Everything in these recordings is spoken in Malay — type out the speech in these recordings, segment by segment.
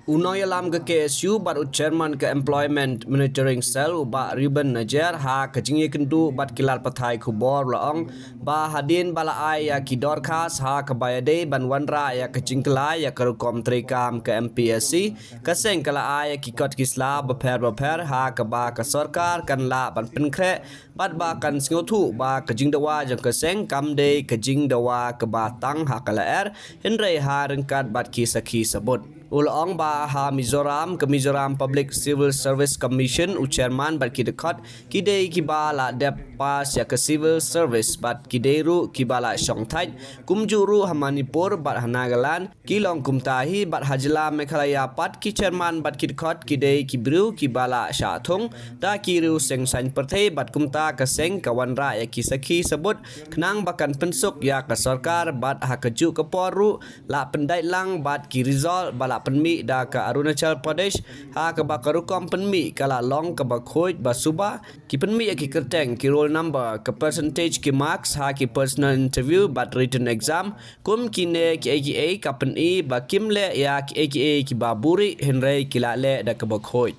Unoy alam ke KSU bat chairman ke employment monitoring cell ba ribbon najer ha kejingi kendu bat kilat pathai khubor laong ba hadin bala ai ya kidor khas ha kebayade ban wanra ya kejingkla ya kerukom trikam ke MPSC kaseng kala ai kikot kisla beper ha ke ba ke sarkar kan la ban penkre bat ba kan sngotu ba kejing dawa jang kaseng kamde kejing dawa ke batang ha kala henry ha rengkat bat kisaki sebut Ulong ba ha Mizoram ke Mizoram Public Civil Service Commission chairman bat kidekot kidei kibala dep pas ya ke civil service bat kideru kibala shongthai kumjuru ha Manipur bat Hanagalan kilong kumtahi bat hajla Meghalaya pat ki chairman bat kidekot kidei kibru kibala Shathung da kiru sengsan perthai bat kumta ke seng kawanra ya kisaki sebut kenang bakan pensuk ya ke sarkar bat ha keju ke poru la pendai lang bat ki result bala penmi da ke Arunachal Pradesh ha ke bakarukom penmi kala long ke bakhoj basuba ki penmi ki kerteng ki roll number ke percentage ki marks ha ki personal interview but written exam kum ki ne ki AKA ka penmi ba kimle ya ki AKA ki baburi henry kilale da ke bakhoj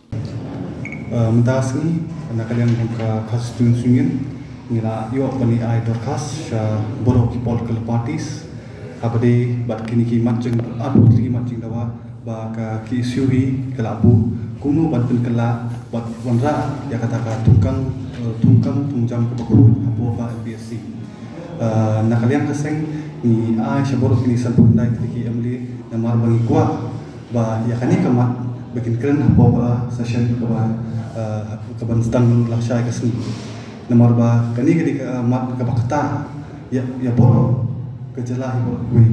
mentas ni anak kalian buka kasus sungin nila yo pani ai dorkas borok ki political parties abade bat kini ki matching adu tri matching dawa ba ka ki suhi kelabu kuno bat pen kala bat wanra ya kata ka tungkang tungjam ke bakul apo ba MPSC nak kalian keseng ni ai shaborok ini sampurnai ki emli namar bangi kwa ba ya kani kamat bikin keren apo ba session ke ba kaban stang lakshay keseng namar ba kani ke mat ke bakta ya boro kejelah ibu kui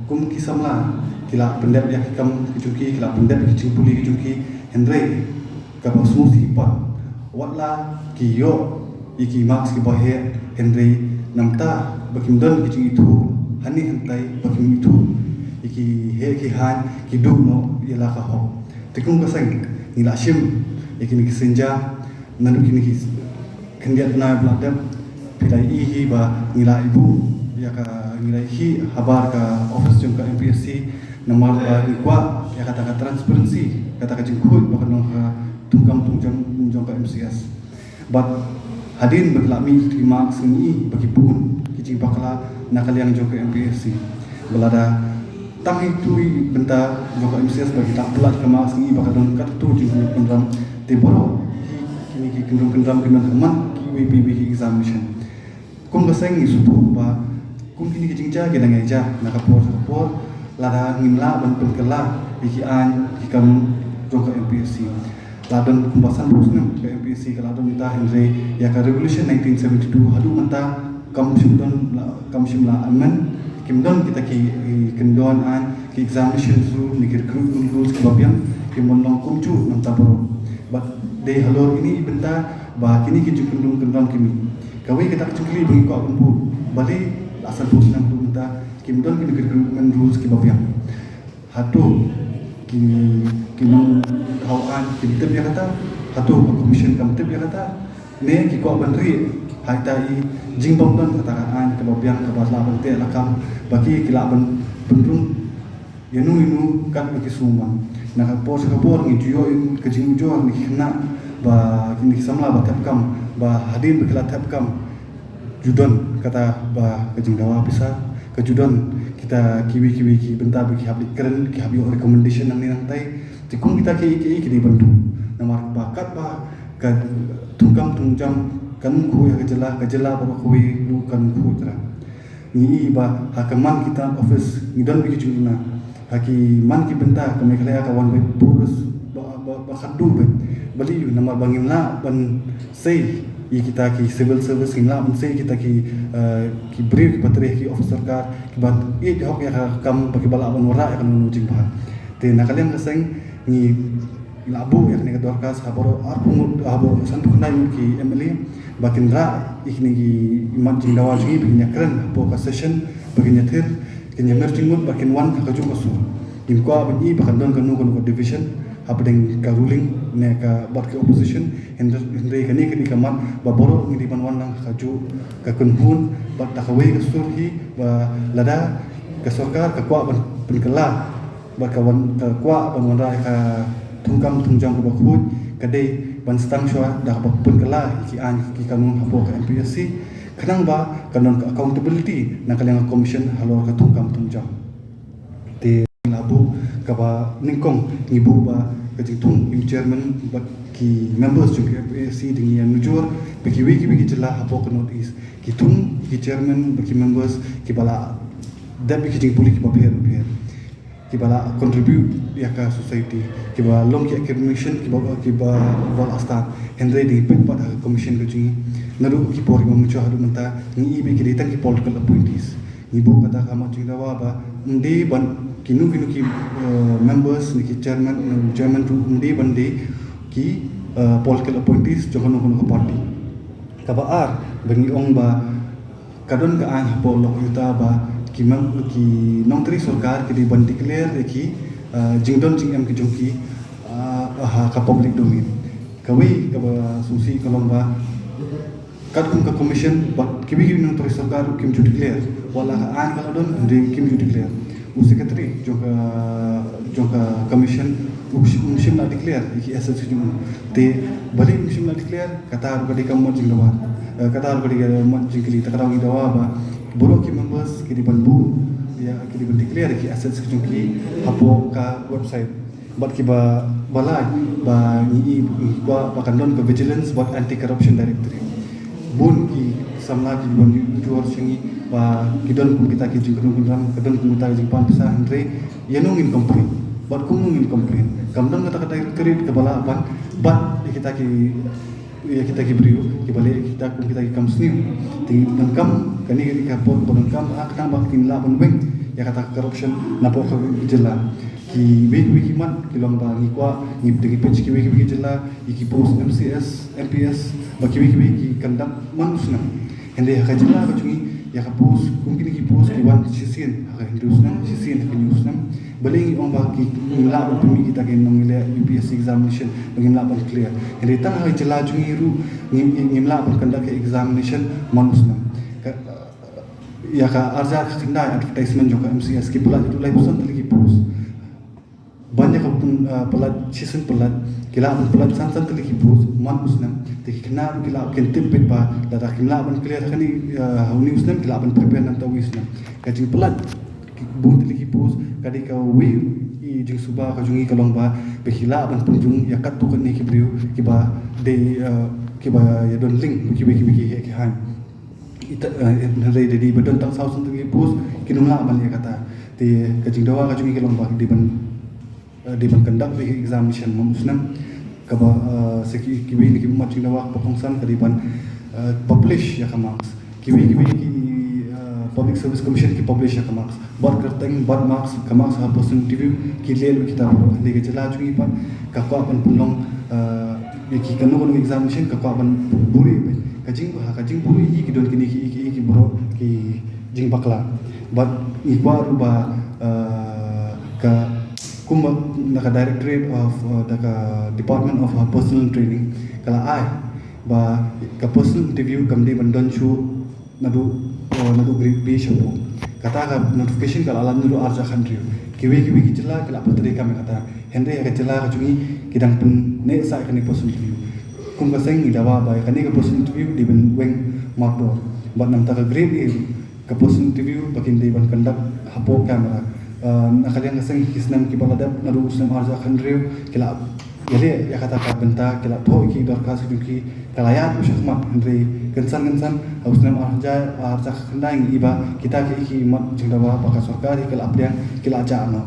kum kisamla kila pendep ya kam kicuki kila pendep kicupuli kicuki Henry kabang smusi pa watla kiyo iki max ki bahe Henry namta bakimdon kicuki itu hani hentai bakim itu iki he ki han ki dugno yala ka ho tikum kasang nila shim iki ni kisenja nanu kini ki kendiat na bladam pilai ihi ba nila ibu ya ka nilai habar ka office jung ka MPSC nomor ikwa ya kata transparency kata jengkut bahkan ka tungjang ka MCS but hadin berlami terima seni bagi pun kicing bakala nakal yang jung ka MPSC belada tang itu benta jung ka MCS bagi tak pelat ke mak seni bahkan kat tu jung kendram teboro kini ki kendram keman ki WPB examination kum baseng isupu ba kum kini kicingja kita ngeja nakapor lada ngimla ban penkela iki an ikam jongka MPSC ladan kumbasan busnem ke MPSC kaladon kita Henry ya ka revolution 1972 hadu menta kam simla amen kimdon kita ki kendon an ki examination through nikir rules kebabian kimon kumcu menta boro but de halor ini benta ba kini ki jukundung kendam kimi kawai kita kecukli bagi ko abun bali asal tu senang tu minta kimdon kini recruitment rules ki babiang hatu kini hawan kini tep ya kata hatu commission kam tep ya kata ne ki ko bandri haitai jingbom don kata an ke babiang ke basla bante lakam bagi kilaban pendung inu kan bagi sumang nak kapor ngi juyo ke jingjo ni kena ba kini samla ba tapkam ba hadin berkelat tapkam judon kata ba kejing dawa bisa kejudon kita kiwi ki bentar bagi habli keren ki habli recommendation nang nang tai tikum kita ki di bantu namar bakat ba ka tungjam kan ku ya kejela ba ku lu kan ku tra ni ba hakaman kita office ngidon bagi juna haki man ki bentar ke Meghalaya kawan be purus ba khadu be bali namar bangimla ban sei kita ki civil service hingla mensei kita ki brief patre ki officer ka ki bat hok ya kam bagi bala ban wara ya kan nujing bah te nakalian kaseng ni labu ya ni dorkas haboro haboro santu nai ki MLA bakin ra ikni ki imat jing dawa ji binya keren po ka session baginya thir kenya merching mut bakin wan ka ju kasu imko abni bakan don kanu division apeng ka ruling ne ka bat ke opposition Henry kani kamat baboro ngi dipan wan nang kaju ka kunhun bat takawai ka surhi ba lada ka sarkar ka kwa penkela bakawan kwa ban rai ka thungkam thungjang ko bakhuj kadai ban stang shwa dah pun kala ki an ki kanun hapo ka MPSC khanang ba kanon ka accountability na kalang commission halor ka thungkam thungjang te labu ka ba ningkong ngibu ba ka jingtung yung chairman ba ki members chung MPSC ding yang nujur bagi wiki jela hapo ka notice ki tung ki chairman bagi members ki bala dab ki jing puli ki ba pher ki bala contribute ya ka society ki ba long ki accumulation ki ba bol asta hendre di pet pa commission ko jingi naru ki pori mo mucho hadu menta ni ibe ki ditang ki political appointees ni bu kata kama jinga wa ba ndi ban kinu ki members ni ki chairman ru ndi ban de ki political appointees jokono ko party ka ba ar bangi ong ba kadon ka an hapo lo yuta ba ki nongtri sarkar ki di ban declare ki jingdon jingam ki jongki ka public domain kawi ka ba susi kolomba kat kum ka commission but kibi nongtri sarkar kim ju declare wala ka an kala don ndi kim ju declare u secretary joka commission umshim na declare ki ssc jung te bali umshim na declare kata badi kam jingdawa kata badi kam jingli takarawi dawa ba buruk ki members ki di banbu ya ki di declare ki assets ki jungki hapo ka website bat ki ba balai ba ni ba kandon ka vigilance bat anti corruption directory bun ki samla ki bon juar singi ba kidon kum kita ki jingkun ram kadon kum kita jingpan pisa andre yanung in complaint bat kumung in complaint kamdon kata directory ke bala ban bat kita ki ya kita ki brio ki bale kita ki kamsni ting kam kani ka pot bon kam akna bak tin la bon weng ya kata corruption na po ka jela ki wiki man ki long ba ni kwa ni degi page ki wiki jela ki post MCS MPS ba ki wiki kandak manusna hende ka jela ka chungi ya ka post mungkin ki post ki wan sisin ka hindusna sisin ka newsna baling ong ba ki la bon pemi kita ke nong ile UPSC examination bagi la bon clear hende tang ha jela chungi ru ni la bon kandak examination manusna ya ka arja khindai advertisement juga MCS ki pula itu lai pesan lagi post banyak pun pelat season pelat kila pun pelat sansan lagi post man usnam te kena kila ken timpet pa da kila ban clear kani hauni usnam kila ban prepare nan tawisnam kajing pelat bung lagi post kadi ka wi i jing suba ka jungi kalong ba be kila ban punjung ya kat tu kan ni ki brio ki ba de ki ba ya don link ki han ita nalai dedi badon tak sau sent gi pus kinungla ban ya kata ti kajing dawa ka jungi kelong ba di ban kandak be examination musnam ka ba seki ki ni ki mat jing dawa pokongsan ka di ban publish ya ka marks ki public service commission ki publish ya ka marks bar karteng bar marks ka marks ha person interview ki lel kita le ke jela jungi pan ka ko ban pulong ki kanu examination ka ko ban buri kajing buru i kidon kini ki bro ki jing bakla but ikwa ruba ka kumba naka directorate of the department of personal training kala ai ba ka personal interview kamde bandon chu nadu grade b shabu kata ka notification kala alam nuru arja khandri kiwi ki jela kala patri kam kata hendre ka jela ka jungi kidang pun ne sa kani personal interview kum ka seng idawa ba kani ka person interview di ben weng makdo ba nam ta ka grade e ka person interview bakin di ban kandak hapo kamera nakalian ka seng kisnam ki baladap naru usnam arja khandriu kila yale ya kata ka benta kila to ki dorkas ki kalayat ushakma andre kensan usnam arja khandai iba kita ki mat jingdawa ba ka sarkari kila apdian kila aja no